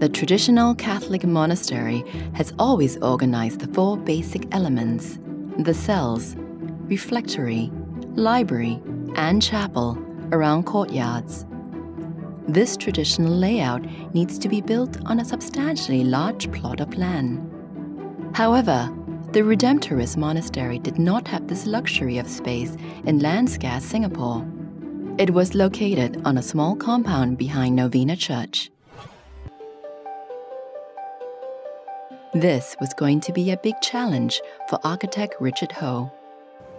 The traditional Catholic monastery has always organized the four basic elements: the cells, refectory, library, and chapel around courtyards. This traditional layout needs to be built on a substantially large plot of land. However, the Redemptorist monastery did not have this luxury of space in land-scarce Singapore. It was located on a small compound behind Novena Church. This was going to be a big challenge for architect Richard Ho.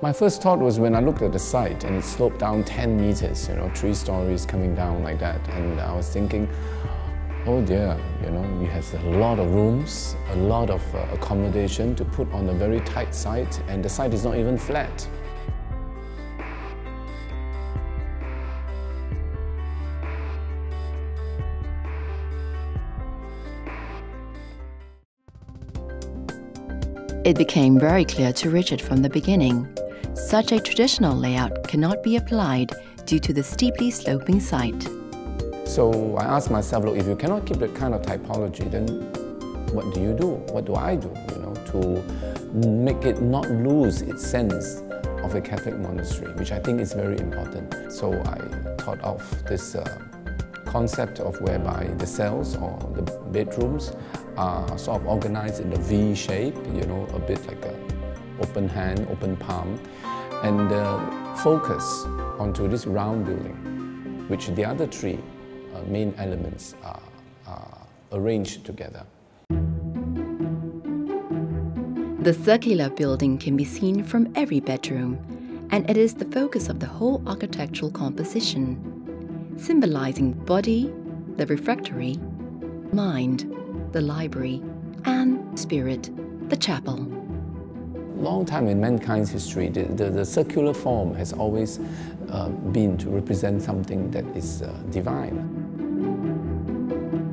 My first thought was when I looked at the site and it sloped down 10 meters, 3 stories coming down like that, and I was thinking, oh dear, we have a lot of rooms, a lot of accommodation to put on a very tight site, and the site is not even flat. It became very clear to Richard from the beginning, such a traditional layout cannot be applied due to the steeply sloping site. So I asked myself, look, if you cannot keep that kind of typology, then what do you do? What do I do, to make it not lose its sense of a Catholic monastery, which I think is very important. So I thought of this concept of whereby the cells or the bedrooms are sort of organized in a V shape, a bit like an open hand, open palm, and focus onto this round building, which the other three main elements are arranged together. The circular building can be seen from every bedroom, and it is the focus of the whole architectural composition, symbolizing body, the refectory, mind, the library, and spirit, the chapel. Long time in mankind's history, the circular form has always been to represent something that is divine.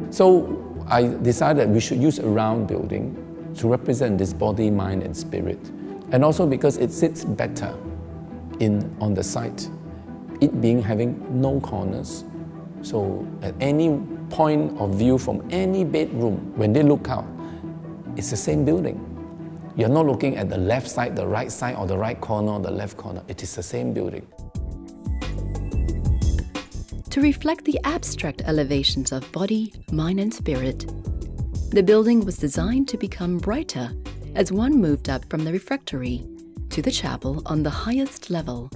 So I decided we should use a round building to represent this body, mind, and spirit. And also because it sits better on the site, it being having no corners. So at any point of view from any bedroom, when they look out, it's the same building. You're not looking at the left side, the right side, or the right corner, or the left corner. It is the same building. To reflect the abstract elevations of body, mind, and spirit, the building was designed to become brighter as one moved up from the refectory to the chapel on the highest level.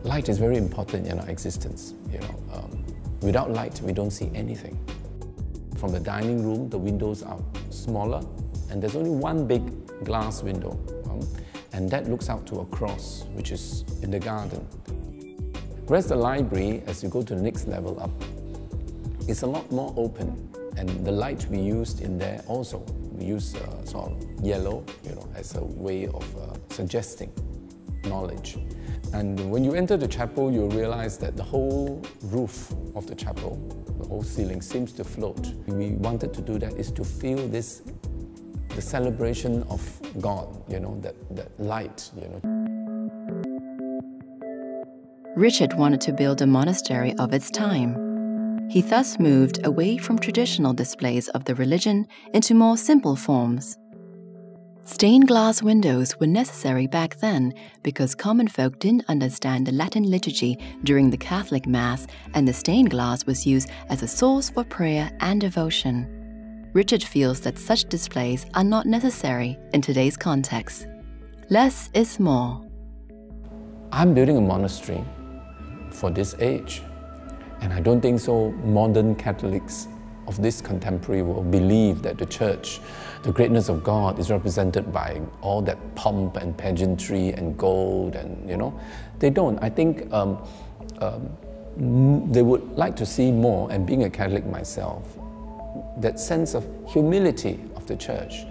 Light is very important in our existence. Without light, we don't see anything. From the dining room, the windows are smaller, and there's only one big glass window, and that looks out to a cross, which is in the garden. Whereas the library, as you go to the next level up, is a lot more open, and the light we used in there also, we use sort of yellow, as a way of suggesting knowledge. And when you enter the chapel, you'll realize that the whole roof of the chapel, the whole ceiling seems to float. We wanted to do that is to feel this, the celebration of God, that light, Richard wanted to build a monastery of its time. He thus moved away from traditional displays of the religion into more simple forms. Stained glass windows were necessary back then because common folk didn't understand the Latin liturgy during the Catholic Mass, and the stained glass was used as a source for prayer and devotion. Richard feels that such displays are not necessary in today's context. Less is more. I'm building a monastery for this age, and I don't think so modern Catholics of this contemporary world believe that the church, the greatness of God, is represented by all that pomp and pageantry and gold, and they don't. I think they would like to see more, and being a Catholic myself, that sense of humility of the church.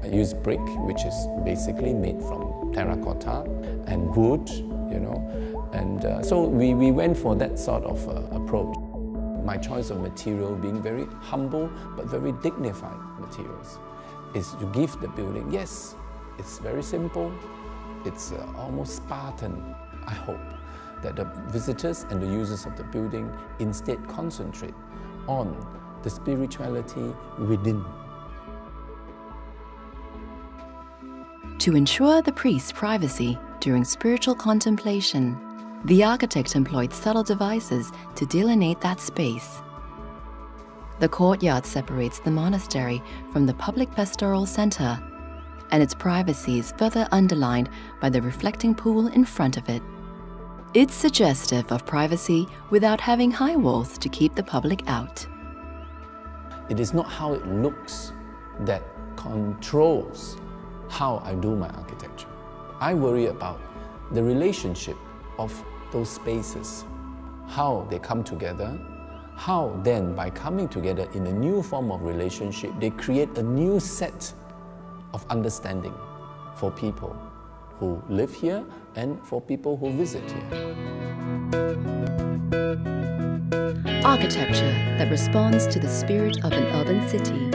I use brick, which is basically made from terracotta and wood, and so we went for that sort of approach. My choice of material being very humble but very dignified materials is to give the building, yes, it's very simple, it's almost Spartan, I hope, that the visitors and the users of the building instead concentrate on the spirituality within. To ensure the priest's privacy during spiritual contemplation, the architect employed subtle devices to delineate that space. The courtyard separates the monastery from the public pastoral center, and its privacy is further underlined by the reflecting pool in front of it. It's suggestive of privacy without having high walls to keep the public out. It is not how it looks that controls how I do my architecture. I worry about the relationship of those spaces, how they come together, how then by coming together in a new form of relationship, they create a new set of understanding for people who live here and for people who visit here. Architecture that responds to the spirit of an urban city.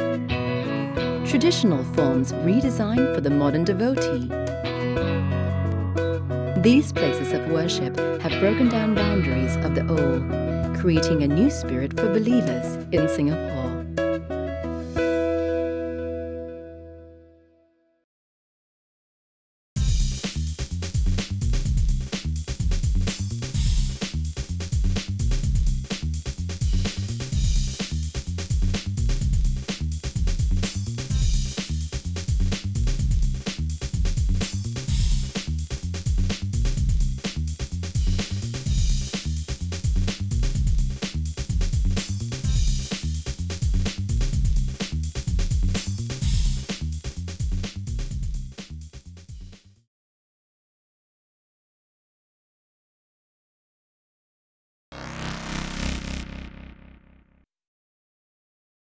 Traditional forms redesigned for the modern devotee. These places of worship have broken down boundaries of the old, creating a new spirit for believers in Singapore.